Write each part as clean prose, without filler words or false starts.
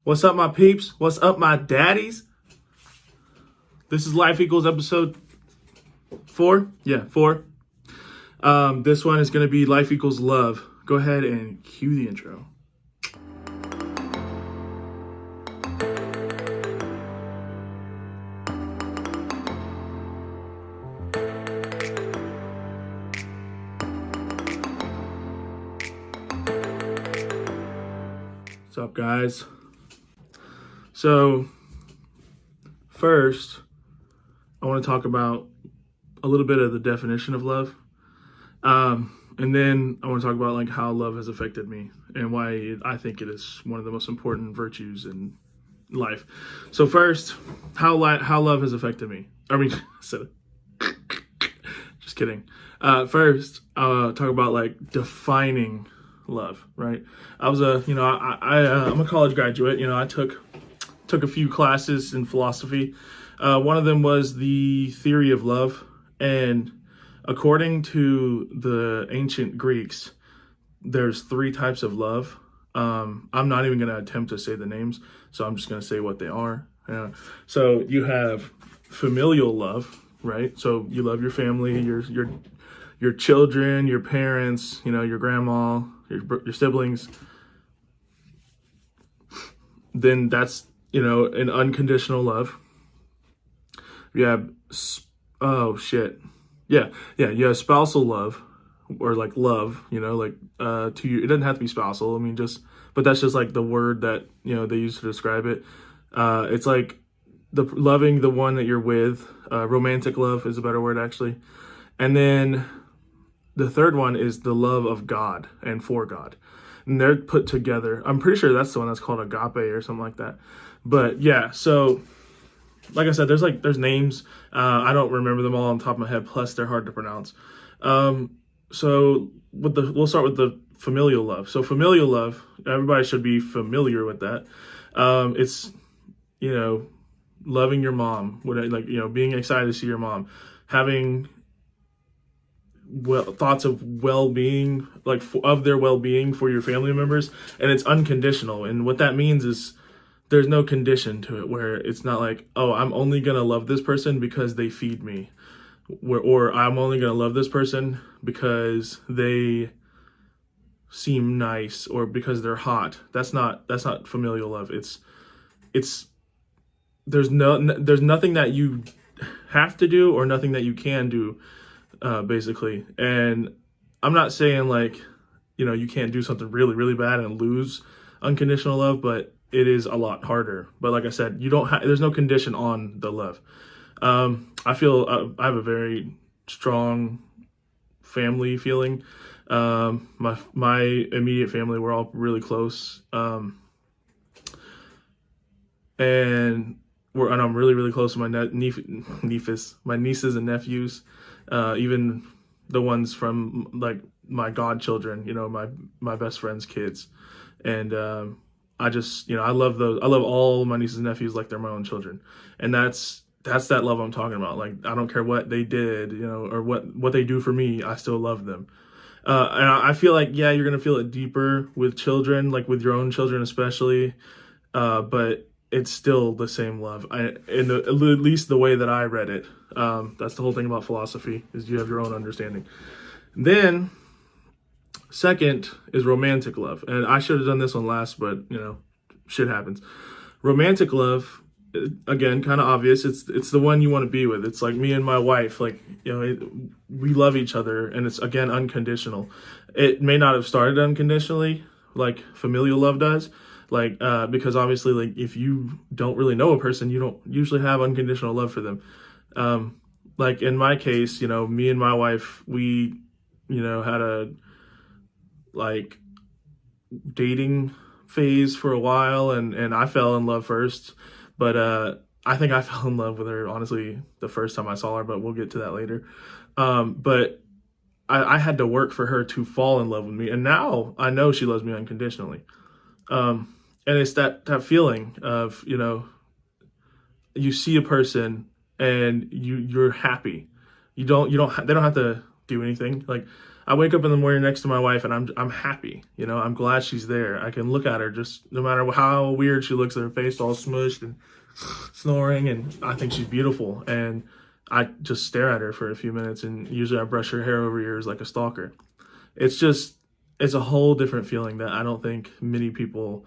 What's up, my peeps? What's up, my daddies? This is Life Equals episode 4. Yeah, 4. This one is going to be Life Equals Love. Go ahead and cue the intro. What's up, guys? So, first, I want to talk about a little bit of the definition of love. And then I want to talk about like how love has affected me and why I think it is one of the most important virtues in life. So first, how love has affected me. Just kidding. First, talk about like defining love, right? I'm a college graduate. I took a few classes in philosophy. One of them was the theory of love, and according to the ancient Greeks, there's 3 types of love. I'm not even going to attempt to say the names, so I'm just going to say what they are. So you have familial love, right? So you love your family, your children, your parents, your grandma, your siblings. Then that's, an unconditional love. You have, you have spousal love, or like love, to you. It doesn't have to be spousal. But that's just like the word that, they use to describe it. It's like loving the one that you're with. Romantic love is a better word, actually. And then the third one is the love of God and for God. And they're put together. I'm pretty sure that's the one that's called agape or something like that. But yeah, so like I said, there's names. I don't remember them all on top of my head. Plus, they're hard to pronounce. So we'll start with the familial love. So familial love, everybody should be familiar with that. It's loving your mom, being excited to see your mom, having thoughts of well-being, of their well-being for your family members, and it's unconditional. And what that means is there's no condition to it, where it's not like, oh, I'm only gonna love this person because they feed me, or I'm only gonna love this person because they seem nice or because they're hot. That's not familial love. There's nothing that you have to do or nothing that you can do, basically. And I'm not saying you can't do something really, really bad and lose unconditional love, but it is a lot harder. But like I said, there's no condition on the love. I feel I have a very strong family feeling. My immediate family, we're all really close. And I'm really, really close to my nieces and nephews, even the ones from my godchildren, my best friend's kids. And I just, I love those. I love all my nieces and nephews like they're my own children. And that's that love I'm talking about. Like, I don't care what they did, or what they do for me, I still love them. And I feel like, yeah, you're going to feel it deeper with children, like with your own children especially. But it's still the same love. At least the way that I read it. That's the whole thing about philosophy, is you have your own understanding. Then second is romantic love. And I should have done this one last, but shit happens. Romantic love, again, kind of obvious. It's the one you want to be with. It's like me and my wife, we love each other, and it's, again, unconditional. It may not have started unconditionally like familial love does, because obviously, if you don't really know a person, you don't usually have unconditional love for them. In my case, me and my wife, we had a dating phase for a while, and I fell in love first, but I think I fell in love with her, honestly, the first time I saw her, but we'll get to that later. But I had to work for her to fall in love with me, and now I know she loves me unconditionally. And it's that feeling of, you see a person and you're happy. They don't have to do anything. I wake up in the morning next to my wife and I'm happy. You know, I'm glad she's there. I can look at her just no matter how weird she looks, her face all smushed and snoring, and I think she's beautiful. And I just stare at her for a few minutes, and usually I brush her hair over ears like a stalker. It's a whole different feeling that I don't think many people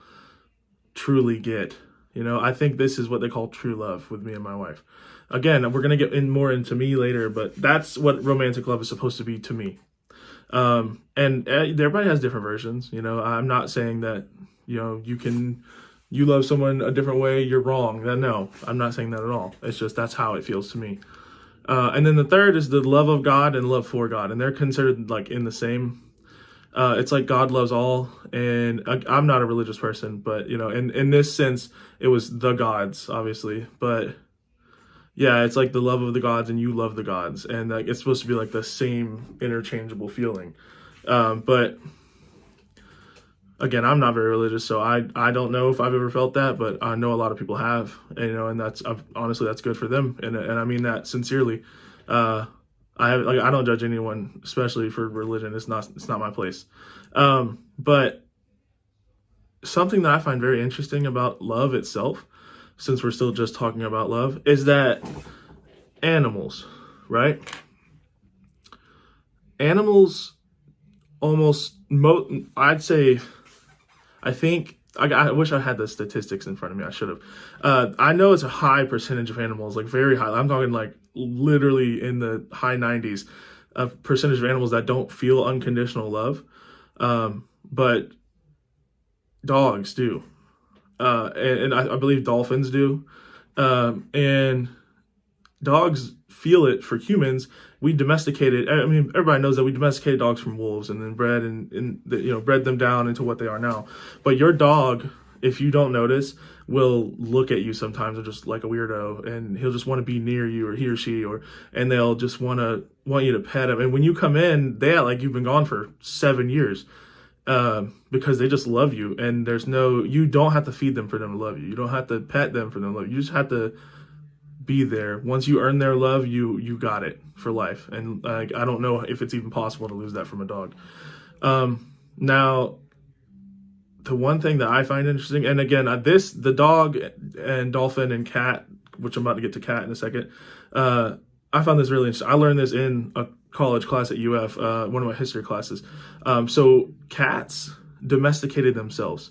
truly get. You know, I think this is what they call true love with me and my wife. Again, we're going to get more into me later, but that's what romantic love is supposed to be to me. And everybody has different versions. You know, I'm not saying that, you know, you love someone a different way, you're wrong. No, I'm not saying that at all. It's just that's how it feels to me. And then the third is the love of God and love for God. And they're considered like in the same. It's like God loves all. And I'm not a religious person, but, you know, in this sense, it was the gods, obviously. But yeah, it's like the love of the gods and you love the gods. And like it's supposed to be like the same interchangeable feeling. But again, I'm not very religious, so I don't know if I've ever felt that, but I know a lot of people have, and, you know, and that's honestly that's good for them, and I mean that sincerely. I don't judge anyone, especially for religion. It's not my place. But something that I find very interesting about love itself, since we're still just talking about love, is that animals, right? Animals almost I'd say. I think, I wish I had the statistics in front of me. I should have. I know it's a high percentage of animals, like very high. I'm talking like literally in the high 90s of percentage of animals that don't feel unconditional love. But dogs do. And I believe dolphins do. And dogs feel it for humans. We domesticated, I mean, everybody knows that we domesticated dogs from wolves and then bred them down into what they are now. But your dog, if you don't notice, will look at you sometimes and just like a weirdo, and he'll just want to be near you, or he or she, and they'll just want you to pet him. And when you come in, they act like you've been gone for 7 years, because they just love you, and you don't have to feed them for them to love you. You don't have to pet them for them to love you. You just have to be there. Once you earn their love, you got it for life. And I don't know if it's even possible to lose that from a dog. Now, the one thing that I find interesting, and again, the dog and dolphin and cat, which I'm about to get to cat in a second, I found this really interesting. I learned this in a college class at UF, one of my history classes. So cats domesticated themselves,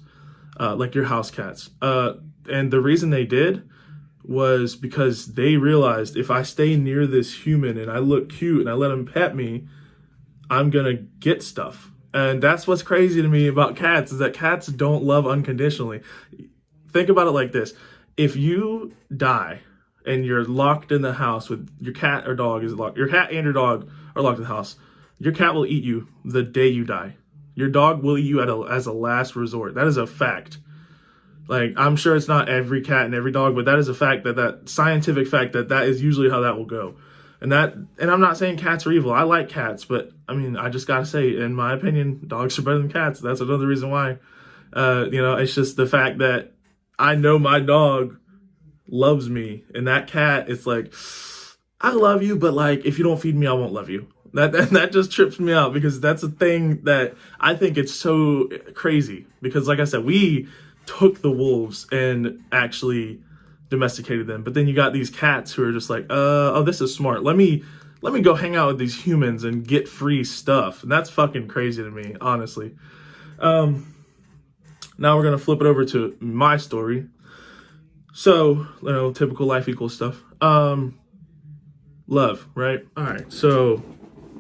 like your house cats. And the reason they did was because they realized, if I stay near this human and I look cute and I let him pet me, I'm gonna get stuff. And that's what's crazy to me about cats, is that cats don't love unconditionally. Think about it like this. If you die and you're locked in the house with your cat or dog is locked, your cat and your dog are locked in the house, your cat will eat you the day you die. Your dog will eat you as a last resort. That is a fact. Like, I'm sure it's not every cat and every dog, but that is a fact, that scientific fact that is usually how that will go. And I'm not saying cats are evil. I like cats, but I mean, I just gotta say, in my opinion, dogs are better than cats. That's another reason why. It's just the fact that I know my dog loves me, and that cat, it's like, I love you, but like, if you don't feed me, I won't love you. That just trips me out, because that's a thing that I think it's so crazy. Because like I said, we took the wolves and actually domesticated them, but then you got these cats who are just like, oh, this is smart, let me go hang out with these humans and get free stuff. And that's fucking crazy to me, honestly. Now we're gonna flip it over to my story. So, typical life equals stuff. Love, right? All right, so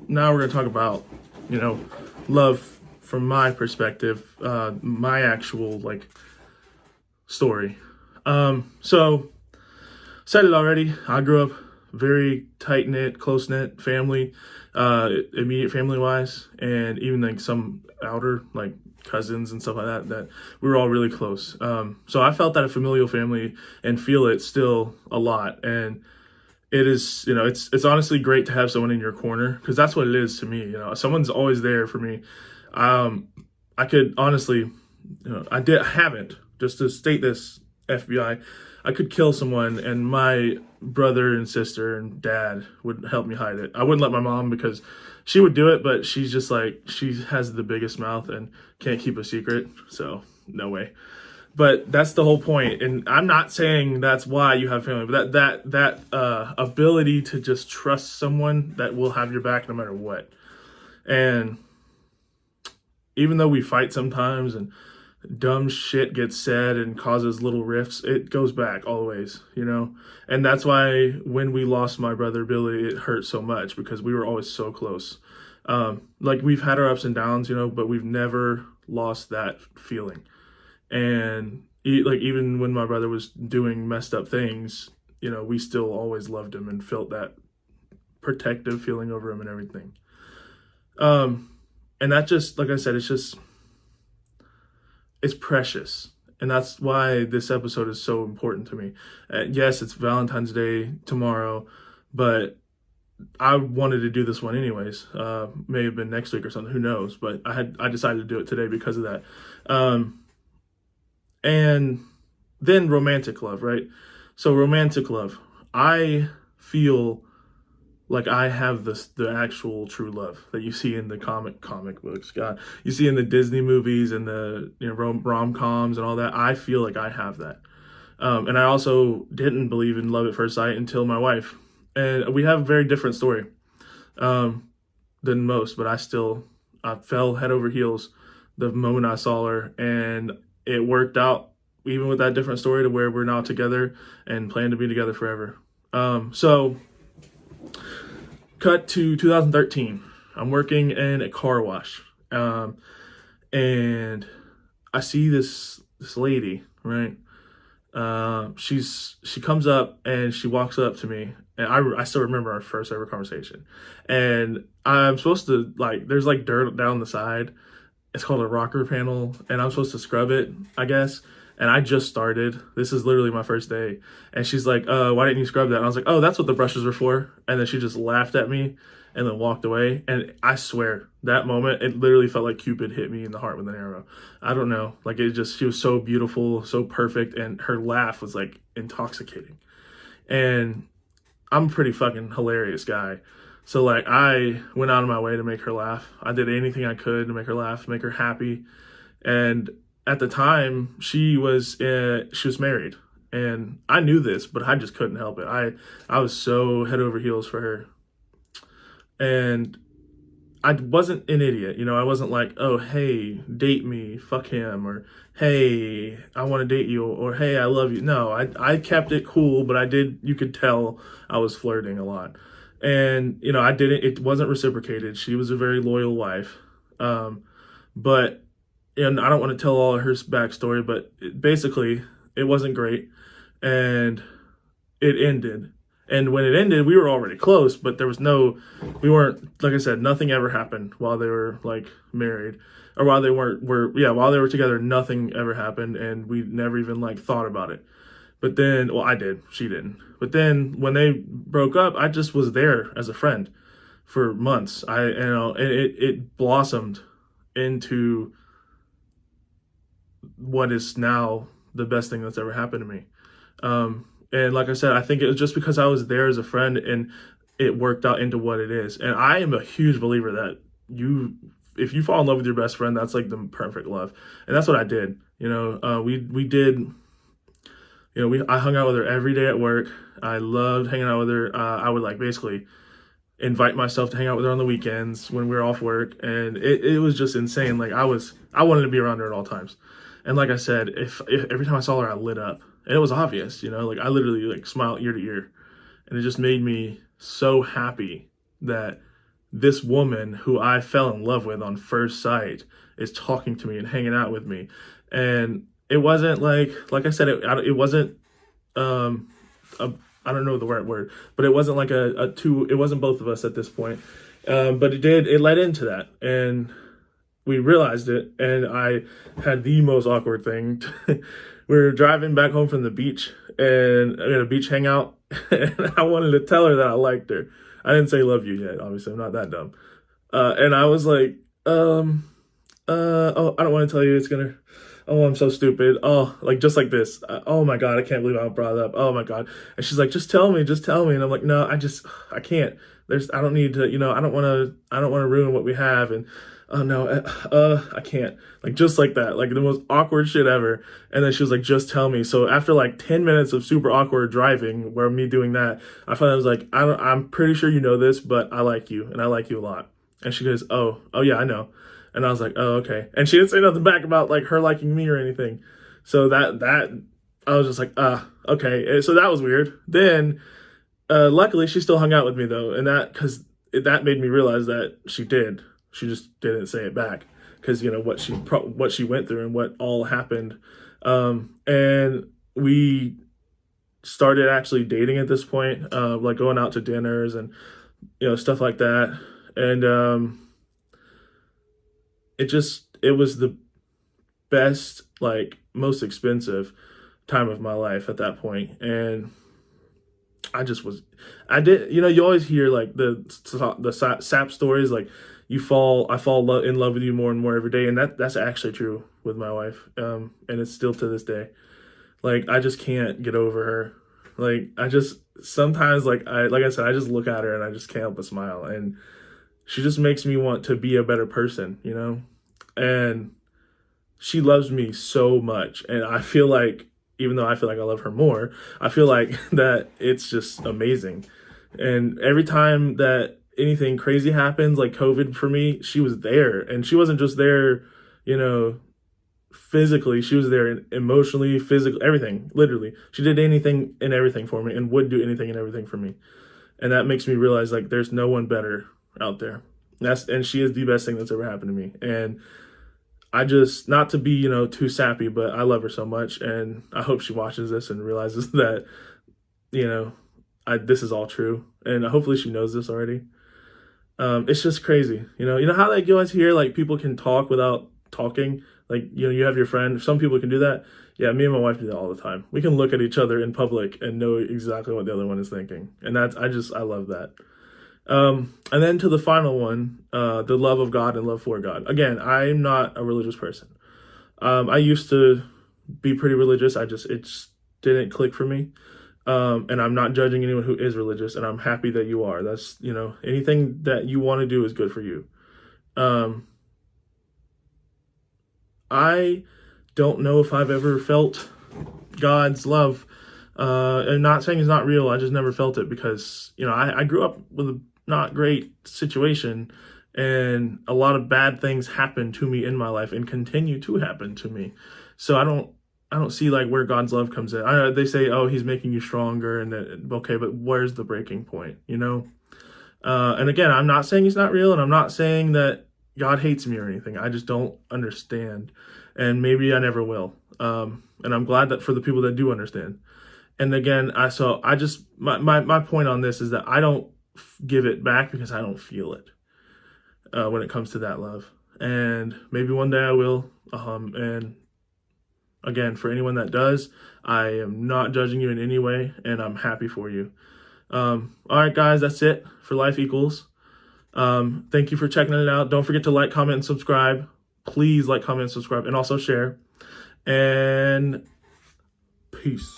now we're gonna talk about love from my perspective, my actual story. So said it already. I grew up very tight-knit, close-knit family, immediate family-wise, and even some outer cousins and stuff like that we were all really close. So I felt that a familial family and feel it still a lot. And it is, it's honestly great to have someone in your corner, because that's what it is to me. Someone's always there for me. I could honestly, just to state this FBI. I could kill someone and my brother and sister and dad would help me hide it. I wouldn't let my mom because she would do it, but she's just like, she has the biggest mouth and can't keep a secret. So no way. But that's the whole point. And I'm not saying that's why you have family, but that ability to just trust someone that will have your back no matter what. And even though we fight sometimes and dumb shit gets said and causes little rifts, it goes back always, you know? And that's why when we lost my brother Billy, it hurt so much because we were always so close. Like we've had our ups and downs, you know, but we've never lost that feeling. And like even when my brother was doing messed up things, you know, we still always loved him and felt that protective feeling over him and everything. And that just, like I said, it's precious. And that's why this episode is so important to me. Yes, it's Valentine's Day tomorrow, but I wanted to do this one anyways. May have been next week or something, who knows? But I decided to do it today because of that. And then romantic love, right? So romantic love. I feel like I have the actual true love that you see in the comic books. God, you see in the Disney movies and the rom-coms and all that. I feel like I have that. And I also didn't believe in love at first sight until my wife. And we have a very different story than most, but I fell head over heels the moment I saw her, and it worked out even with that different story to where we're now together and plan to be together forever. So cut to 2013. I'm working in a car wash, and I see this lady, right? She comes up and she walks up to me, and I still remember our first ever conversation. And I'm supposed to, like, there's like dirt down the side. It's called a rocker panel, and I'm supposed to scrub it, I guess. And I just started. This is literally my first day. And she's like, why didn't you scrub that? And I was like, oh, that's what the brushes are for. And then she just laughed at me and then walked away. And I swear, that moment, it literally felt like Cupid hit me in the heart with an arrow. I don't know. Like, she was so beautiful, so perfect. And her laugh was like intoxicating. And I'm a pretty fucking hilarious guy. So like, I went out of my way to make her laugh. I did anything I could to make her laugh, make her happy. And at the time, she was married, and I knew this, but I just couldn't help it. I was so head over heels for her, and I wasn't an idiot, you know. I wasn't like, oh, hey, date me, fuck him, or hey, I want to date you, or hey, I love you. No, I kept it cool, but you could tell I was flirting a lot, and you know, it wasn't reciprocated. She was a very loyal wife, but. And I don't want to tell all of her backstory, but basically it wasn't great, and it ended. And when it ended, we were already close, but we weren't, like I said, nothing ever happened while they were like married, or while they while they were together, nothing ever happened, and we never even like thought about it. But then, well, I did, she didn't. But then when they broke up, I just was there as a friend for months. And it blossomed into what is now the best thing that's ever happened to me. And like I said, I think it was just because I was there as a friend and it worked out into what it is. And I am a huge believer that if you fall in love with your best friend, that's like the perfect love. And that's what I did. You know, we did, you know, I hung out with her every day at work. I loved hanging out with her. I would like basically invite myself to hang out with her on the weekends when we were off work. And it was just insane. Like I wanted to be around her at all times. And like I said, if every time I saw her, I lit up, and it was obvious, you know, like I literally like smiled ear to ear, and it just made me so happy that this woman who I fell in love with on first sight is talking to me and hanging out with me. And it wasn't like I said, it wasn't, I don't know the right word, but it wasn't like it wasn't both of us at this point. But it led into that, and we realized it, and I had the most awkward thing. We were driving back home from the beach, and we had a beach hangout, and I wanted to tell her that I liked her. I didn't say love you yet, obviously, I'm not that dumb. And I was like, oh, I don't want to tell you, oh, I'm so stupid. Oh, like just like this. Oh my God, I can't believe I brought it up. Oh my God. And she's like, just tell me, just tell me. And I'm like, no, I can't. I don't need to, I don't want to ruin what we have. And oh no, I can't. Like just like that, like the most awkward shit ever. And then she was like, just tell me. So after like 10 minutes of super awkward driving, where me doing that, I finally was like, I'm pretty sure you know this, but I like you and I like you a lot. And she goes, oh yeah, I know. And I was like, oh, okay. And she didn't say nothing back about like her liking me or anything. So that I was just like, okay. And so that was weird. Then, luckily she still hung out with me though. And that made me realize that she did. She just didn't say it back because, what she went through and what all happened. And we started actually dating at this point, like going out to dinners and, stuff like that. And, it was the best, like most expensive time of my life at that point. And you always hear like the sap stories, like I fall in love with you more and more every day. And that's actually true with my wife. And it's still to this day. Like, I just can't get over her. Like, sometimes like I said, I just look at her and I just can't help but smile. And she just makes me want to be a better person, and she loves me so much. And I feel like, even though I feel like I love her more, I feel like that it's just amazing. And every time that anything crazy happens, like COVID for me, she was there. And she wasn't just there, physically. She was there emotionally, physically, everything, literally. She did anything and everything for me and would do anything and everything for me. And that makes me realize like there's no one better out there. And she is the best thing that's ever happened to me. And I just, not to be, too sappy, but I love her so much. And I hope she watches this and realizes that, this is all true. And hopefully she knows this already. It's just crazy. You know how like you always hear like people can talk without talking? Like, you have your friend, some people can do that. Yeah, me and my wife do that all the time. We can look at each other in public and know exactly what the other one is thinking. And I love that. And then to the final one, the love of God and love for God. Again, I'm not a religious person. I used to be pretty religious. It just didn't click for me. And I'm not judging anyone who is religious, and I'm happy that you are. That's, anything that you want to do is good for you. I don't know if I've ever felt God's love. I'm not saying it's not real. I just never felt it because, I grew up with a not great situation, and a lot of bad things happened to me in my life and continue to happen to me. So I don't see like where God's love comes in. They say, oh, he's making you stronger, and okay, but where's the breaking point, And again, I'm not saying he's not real, and I'm not saying that God hates me or anything. I just don't understand, and maybe I never will. And I'm glad that for the people that do understand. And again, my point on this is that I don't give it back because I don't feel it when it comes to that love. And maybe one day I will. And again, for anyone that does, I am not judging you in any way, and I'm happy for you. All right, guys, that's it for Life Equals. Thank you for checking it out. Don't forget to like, comment, and subscribe. Please like, comment, and subscribe, and also share. And peace.